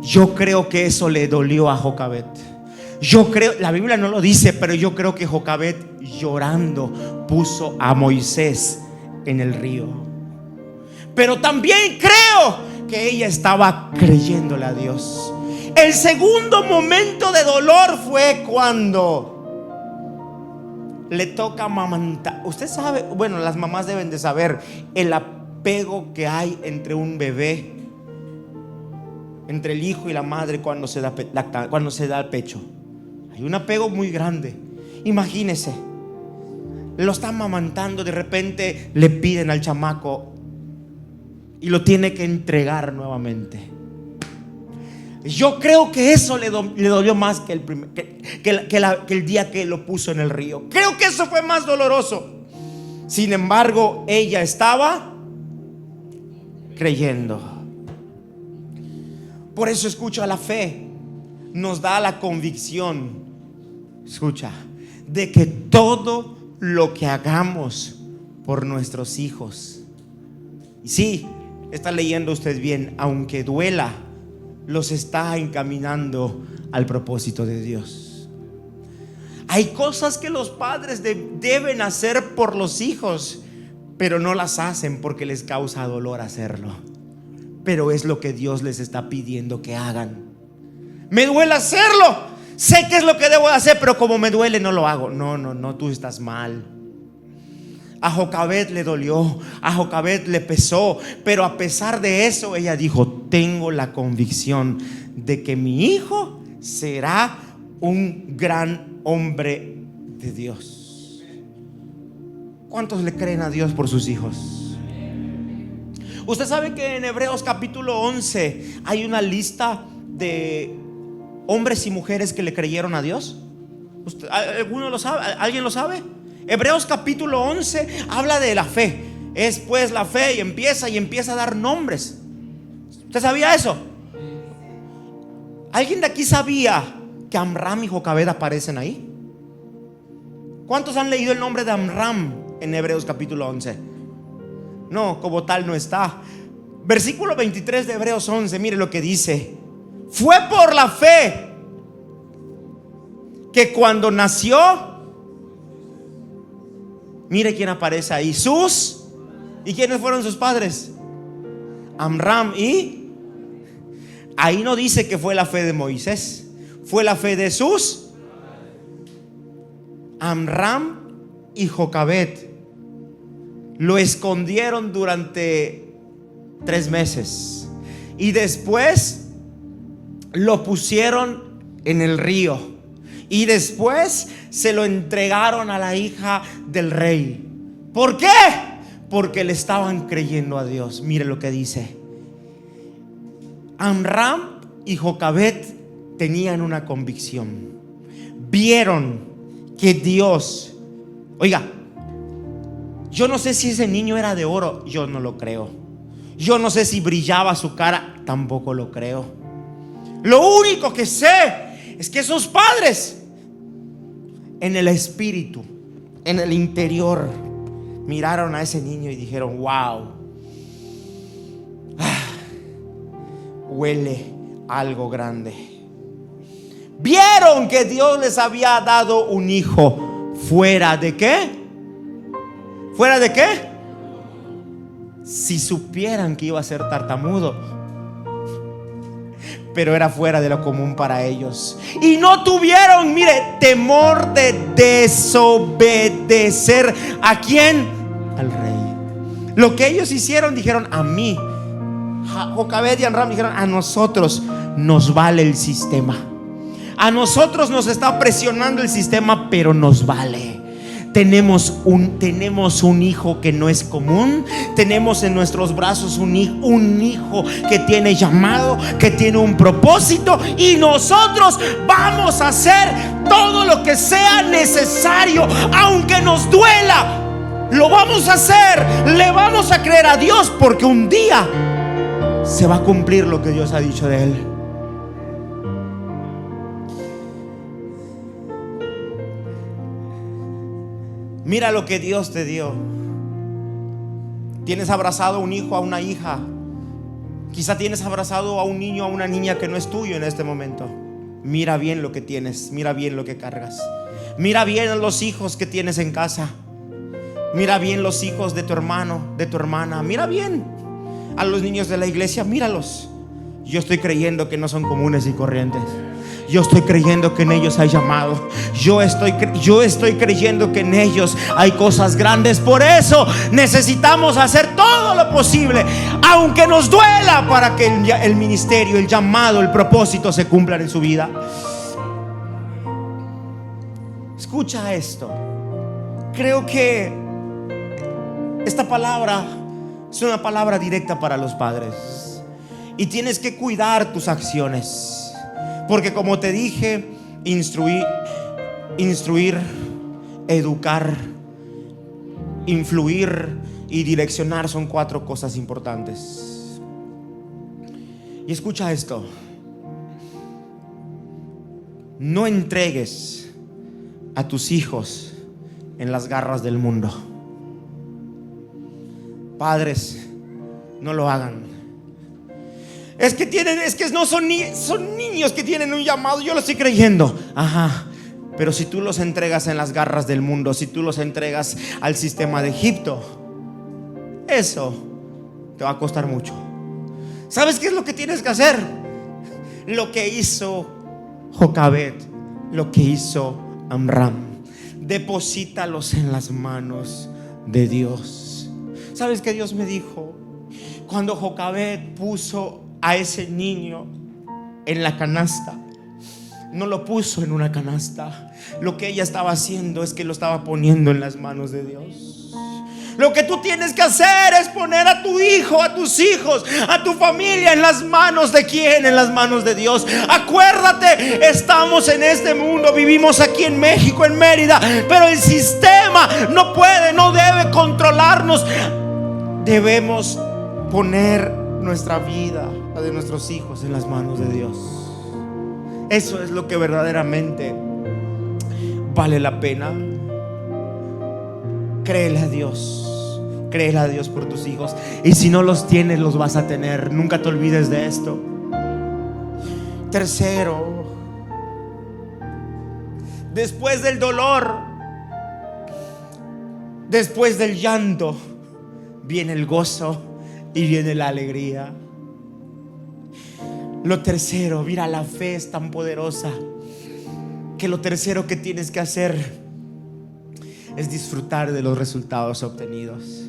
Yo creo que eso le dolió a Jocabet. Yo creo, la Biblia no lo dice, pero yo creo que Jocabet, llorando, puso a Moisés en el río. Pero también creo que ella estaba creyéndole a Dios. El segundo momento de dolor fue cuando le toca amamantar. Usted sabe, bueno, las mamás deben de saber el apego que hay entre un bebé, entre el hijo y la madre cuando se da el pecho. Hay un apego muy grande. Imagínese, lo están amamantando, de repente le piden al chamaco y lo tiene que entregar nuevamente. Yo creo que eso le dolió más que el día que lo puso en el río. Creo que eso fue más doloroso. Sin embargo, ella estaba creyendo. Por eso, escucha, la fe nos da la convicción, escucha, de que todo lo que hagamos por nuestros hijos, y sí, está leyendo usted bien, aunque duela, los está encaminando al propósito de Dios. Hay cosas que los padres deben hacer por los hijos, pero no las hacen porque les causa dolor hacerlo. Pero es lo que Dios les está pidiendo que hagan. Me duele hacerlo, sé que es lo que debo de hacer, pero como me duele no lo hago. No, tú estás mal. A Jocabet le dolió, a Jocabet le pesó, pero a pesar de eso ella dijo: tengo la convicción de que mi hijo será un gran hombre de Dios. ¿Cuántos le creen a Dios por sus hijos? Usted sabe que en Hebreos capítulo 11 hay una lista de hombres y mujeres que le creyeron a Dios. ¿Alguno lo sabe? ¿Alguien lo sabe? Hebreos capítulo 11 habla de la fe. Es pues la fe y empieza a dar nombres. ¿Usted sabía eso? ¿Alguien de aquí sabía que Amram y Jocabed aparecen ahí? ¿Cuántos han leído el nombre de Amram en Hebreos capítulo 11? No, como tal no está. Versículo 23 de Hebreos 11, mire lo que dice: fue por la fe que cuando nació, mire quién aparece ahí, ¿y quiénes fueron sus padres? Amram y... Ahí no dice que fue la fe de Moisés, fue la fe de Amram y Jocabed. Lo escondieron durante 3 meses y después lo pusieron en el río y después se lo entregaron a la hija del rey. ¿Por qué? Porque le estaban creyendo a Dios. Mire lo que dice: Amram y Jocabed tenían una convicción, vieron que Dios, oiga, yo no sé si ese niño era de oro, yo no lo creo. Yo no sé si brillaba su cara, tampoco lo creo. Lo único que sé es que esos padres, en el espíritu, en el interior, miraron a ese niño y dijeron: wow, huele algo grande. Vieron que Dios les había dado un hijo. ¿Fuera de qué? ¿Fuera de qué? Si supieran que iba a ser tartamudo, pero era fuera de lo común para ellos. Y no tuvieron, mire, temor de desobedecer. ¿A quién? Al rey. Lo que ellos hicieron, dijeron: a mí, Jocabed y Amram dijeron: a nosotros nos vale el sistema. A nosotros nos está presionando el sistema, pero nos vale. tenemos un hijo que no es común. Tenemos en nuestros brazos un hijo que tiene llamado, que tiene un propósito, y nosotros vamos a hacer todo lo que sea necesario, aunque nos duela. Lo vamos a hacer, le vamos a creer a Dios, porque un día se va a cumplir lo que Dios ha dicho de él. Mira lo que Dios te dio. Tienes abrazado a un hijo, a una hija. Quizá tienes abrazado a un niño, a una niña que no es tuyo en este momento. Mira bien lo que tienes, mira bien lo que cargas. Mira bien a los hijos que tienes en casa. Mira bien los hijos de tu hermano, de tu hermana. Mira bien a los niños de la iglesia, míralos. Yo estoy creyendo que no son comunes y corrientes. Yo estoy creyendo que en ellos hay llamado. Yo estoy creyendo que en ellos hay cosas grandes. Por eso necesitamos hacer todo lo posible, aunque nos duela, para que el ministerio, el llamado, el propósito se cumplan en su vida. Escucha esto. Creo que esta palabra es una palabra directa para los padres, y tienes que cuidar tus acciones. Porque como te dije, instruir, educar, influir y direccionar son 4 cosas importantes. Y escucha esto: no entregues a tus hijos en las garras del mundo. Padres, no lo hagan. Es que no son niños que tienen un llamado. Yo lo estoy creyendo. Ajá. Pero si tú los entregas en las garras del mundo, si tú los entregas al sistema de Egipto, eso te va a costar mucho. ¿Sabes qué es lo que tienes que hacer? Lo que hizo Jocabed, lo que hizo Amram. Deposítalos en las manos de Dios. ¿Sabes qué Dios me dijo? Cuando Jocabed puso a ese niño en la canasta, no lo puso en una canasta. Lo que ella estaba haciendo es que lo estaba poniendo en las manos de Dios. Lo que tú tienes que hacer es poner a tu hijo, a tus hijos, a tu familia en las manos de ¿quién? En las manos de Dios. Acuérdate, estamos en este mundo, vivimos aquí en México, en Mérida, pero el sistema no debe controlarnos. Debemos poner nuestra vida, la de nuestros hijos, en las manos de Dios. Eso es lo que verdaderamente vale la pena. Créele a Dios, créele a Dios por tus hijos. Y si no los tienes, los vas a tener. Nunca te olvides de esto. Tercero, después del dolor, después del llanto, viene el gozo y viene la alegría. Lo tercero, mira, la fe es tan poderosa que lo tercero que tienes que hacer es disfrutar de los resultados obtenidos.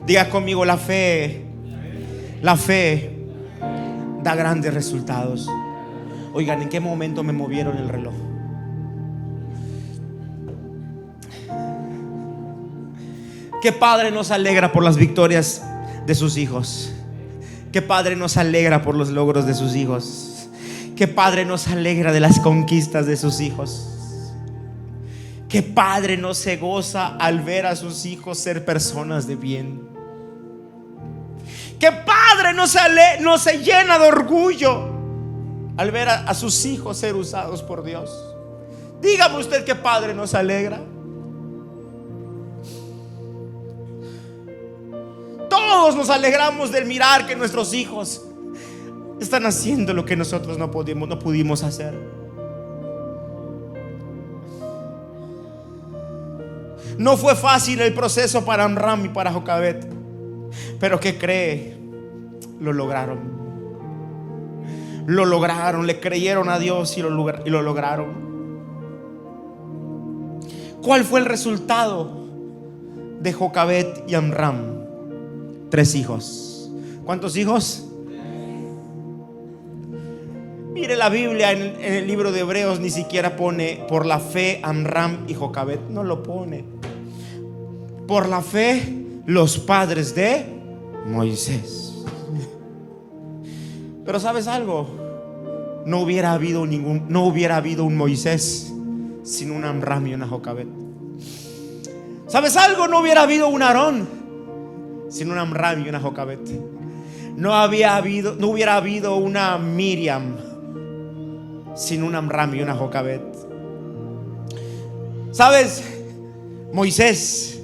Diga conmigo: la fe da grandes resultados. Oigan, ¿en qué momento me movieron el reloj? ¿Qué padre nos alegra por las victorias de sus hijos? ¿Qué padre nos alegra por los logros de sus hijos? ¿Qué padre nos alegra de las conquistas de sus hijos? ¿Qué padre no se goza al ver a sus hijos ser personas de bien? ¿Qué padre no se llena de orgullo al ver a sus hijos ser usados por Dios? Dígame usted, ¿qué padre nos alegra? Todos nos alegramos del mirar que nuestros hijos están haciendo lo que nosotros no pudimos hacer. No fue fácil el proceso para Amram y para Jocabed, pero ¿qué cree? Lo lograron. Lo lograron, le creyeron a Dios y lo lograron. ¿Cuál fue el resultado de Jocabed y Amram? 3 hijos. ¿Cuántos hijos? Mire, la Biblia en el libro de Hebreos ni siquiera pone por la fe Amram y Jocabet. No lo pone. Por la fe los padres de Moisés. Pero ¿sabes algo? No hubiera habido un Moisés sin un Amram y una Jocabet. ¿Sabes algo? No hubiera habido un Aarón sin un Amram y una Jocabet. No hubiera habido una Miriam sin un Amram y una Jocabet. ¿Sabes? Moisés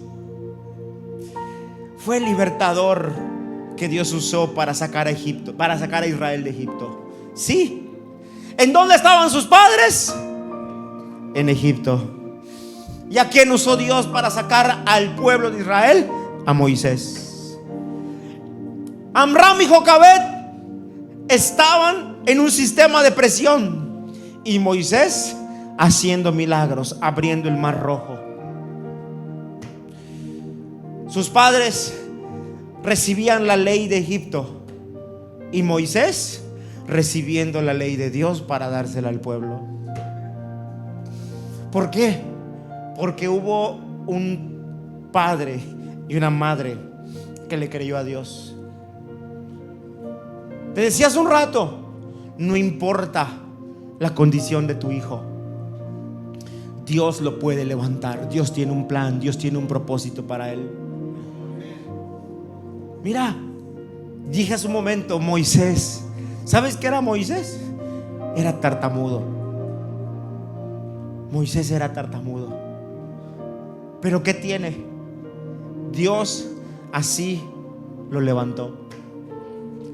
fue el libertador que Dios usó para sacar a Israel de Egipto. Sí. ¿En dónde estaban sus padres? En Egipto. ¿Y a quién usó Dios para sacar al pueblo de Israel? A Moisés. Amram y Jocabet estaban en un sistema de presión y Moisés haciendo milagros, abriendo el mar rojo. Sus padres recibían la ley de Egipto y Moisés recibiendo la ley de Dios para dársela al pueblo. ¿Por qué? Porque hubo un padre y una madre que le creyó a Dios. Te decía hace un rato, no importa la condición de tu hijo, Dios lo puede levantar. Dios tiene un plan, Dios tiene un propósito para él. Mira, dije hace un momento, Moisés. ¿Sabes qué era Moisés? Era tartamudo. Moisés era tartamudo. Pero ¿qué tiene? Dios así lo levantó.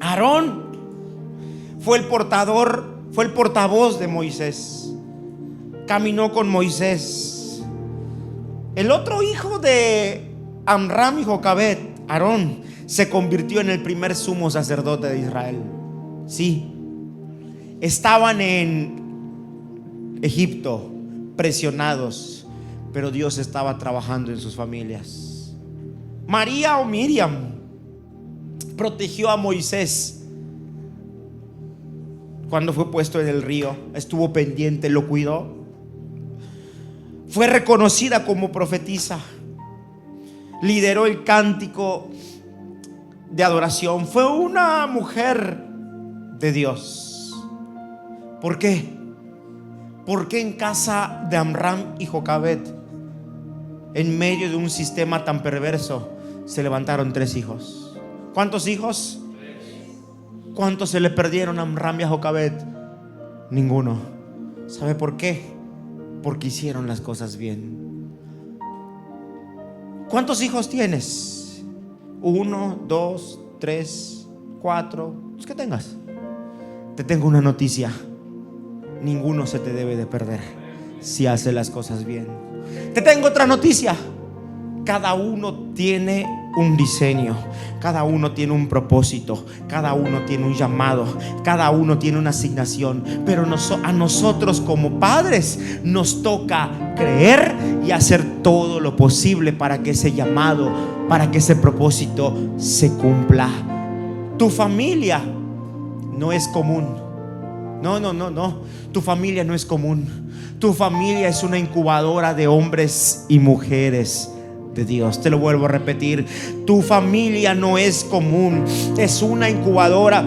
Aarón fue el portavoz de Moisés. Caminó con Moisés. El otro hijo de Amram y Jocabet, Aarón, se convirtió en el primer sumo sacerdote de Israel. Sí, estaban en Egipto presionados, pero Dios estaba trabajando en sus familias. María o Miriam protegió a Moisés cuando fue puesto en el río. Estuvo pendiente, lo cuidó. Fue reconocida como profetisa. Lideró el cántico de adoración. Fue una mujer de Dios. ¿Por qué? Porque en casa de Amram y Jocabet, en medio de un sistema tan perverso, se levantaron 3 hijos. ¿Cuántos hijos? 3. ¿Cuántos se le perdieron a Amram y a Jocabet? Ninguno. ¿Sabe por qué? Porque hicieron las cosas bien. ¿Cuántos hijos tienes? 1, 2, 3, 4, los que tengas. Te tengo una noticia: ninguno se te debe de perder si hace las cosas bien. Te tengo otra noticia: cada uno tiene un diseño, cada uno tiene un propósito, cada uno tiene un llamado, cada uno tiene una asignación. Pero a nosotros como padres nos toca creer y hacer todo lo posible para que ese llamado, para que ese propósito se cumpla. Tu familia no es común. No. Tu familia no es común. Tu familia es una incubadora de hombres y mujeres de Dios. Te lo vuelvo a repetir: tu familia no es común, es una incubadora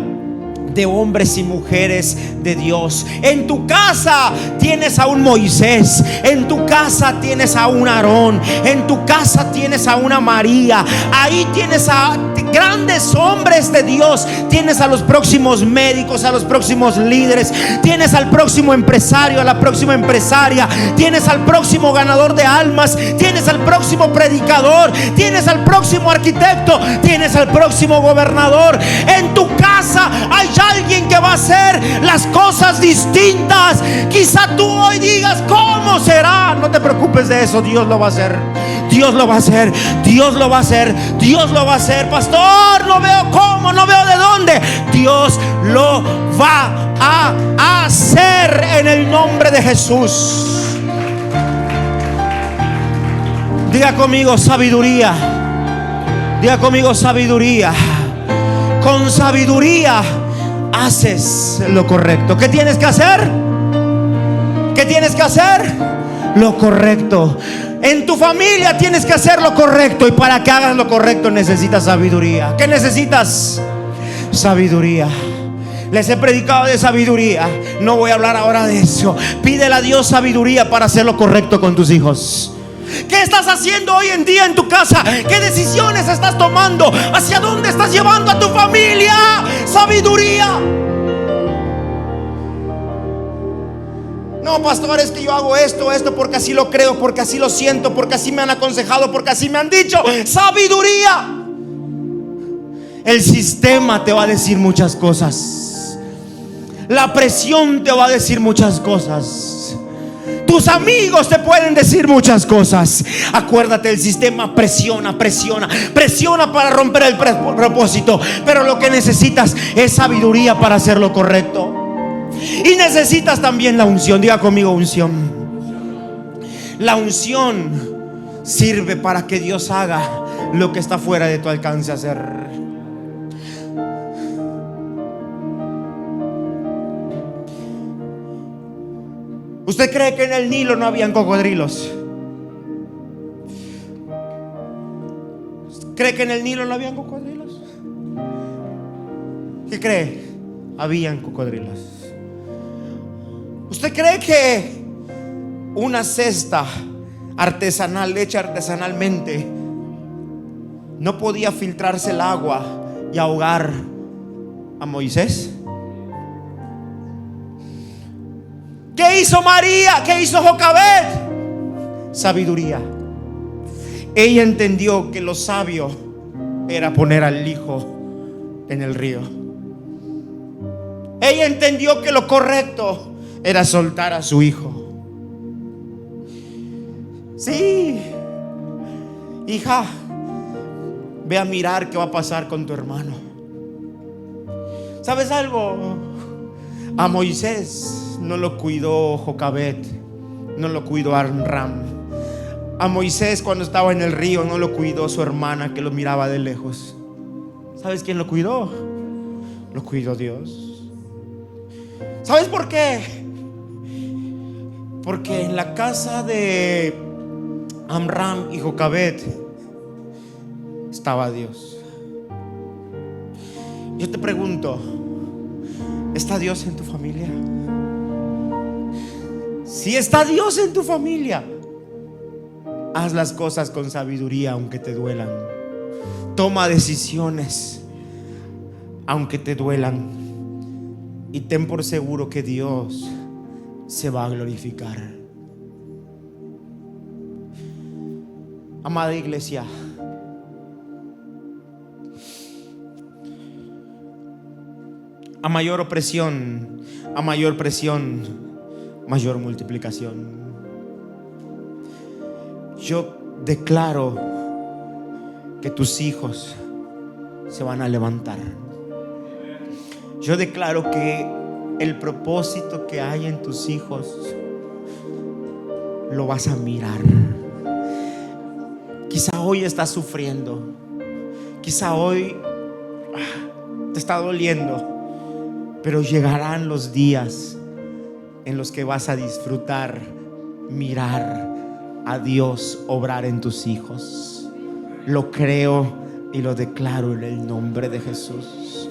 de hombres y mujeres de Dios. En tu casa tienes a un Moisés, en tu casa tienes a un Aarón, en tu casa tienes a una María. Ahí tienes a grandes hombres de Dios. Tienes a los próximos médicos, a los próximos líderes, tienes al próximo empresario, a la próxima empresaria, tienes al próximo ganador de almas, tienes al próximo predicador, tienes al próximo arquitecto, tienes al próximo gobernador. En tu casa hay alguien que va a hacer las cosas distintas. Quizá tú hoy digas: ¿cómo será? No te preocupes de eso. Dios lo va a hacer. Dios lo va a hacer. Dios lo va a hacer. Dios lo va a hacer. Pastor, no veo cómo, no veo de dónde. Dios lo va a hacer en el nombre de Jesús. Diga conmigo: sabiduría. Diga conmigo: sabiduría. Con sabiduría haces lo correcto. ¿Qué tienes que hacer? ¿Qué tienes que hacer? Lo correcto. En tu familia tienes que hacer lo correcto, y para que hagas lo correcto necesitas sabiduría. ¿Qué necesitas? Sabiduría. Les he predicado de sabiduría, no voy a hablar ahora de eso. Pídele a Dios sabiduría para hacer lo correcto con tus hijos. ¿Qué estás haciendo hoy en día en tu casa? ¿Qué decisiones estás tomando? ¿Hacia dónde estás llevando a tu familia? Sabiduría. No, pastor, es que yo hago esto porque así lo creo, porque así lo siento, porque así me han aconsejado, porque así me han dicho. Sabiduría. El sistema te va a decir muchas cosas. La presión te va a decir muchas cosas. Tus amigos te pueden decir muchas cosas. Acuérdate, el sistema presiona para romper el propósito. Pero lo que necesitas es sabiduría para hacer lo correcto. Y necesitas también la unción. Diga conmigo, unción. La unción sirve para que Dios haga lo que está fuera de tu alcance hacer. ¿Usted cree que en el Nilo no habían cocodrilos? ¿Cree que en el Nilo no habían cocodrilos? ¿Qué cree? Habían cocodrilos. ¿Usted cree que una cesta artesanal, hecha artesanalmente, no podía filtrarse el agua y ahogar a Moisés? ¿Qué hizo María? ¿Qué hizo Jocabed? Sabiduría. Ella entendió que lo sabio era poner al hijo en el río. Ella entendió que lo correcto era soltar a su hijo. Sí, hija, ve a mirar qué va a pasar con tu hermano. ¿Sabes algo? A Moisés no lo cuidó Jocabed, no lo cuidó Amram. A Moisés, cuando estaba en el río, no lo cuidó su hermana, que lo miraba de lejos. ¿Sabes quién lo cuidó? Lo cuidó Dios. ¿Sabes por qué? Porque en la casa de Amram y Jocabed estaba Dios. Yo te pregunto, ¿está Dios en tu familia? Si está Dios en tu familia, haz las cosas con sabiduría aunque te duelan. Toma decisiones aunque te duelan. Y ten por seguro que Dios se va a glorificar. Amada iglesia, a mayor opresión, a mayor presión, mayor multiplicación. Yo declaro que tus hijos se van a levantar. Yo declaro que el propósito que hay en tus hijos lo vas a mirar. Quizá hoy estás sufriendo, quizá hoy te está doliendo, pero llegarán los días en los que vas a disfrutar, mirar a Dios obrar en tus hijos. Lo creo y lo declaro en el nombre de Jesús.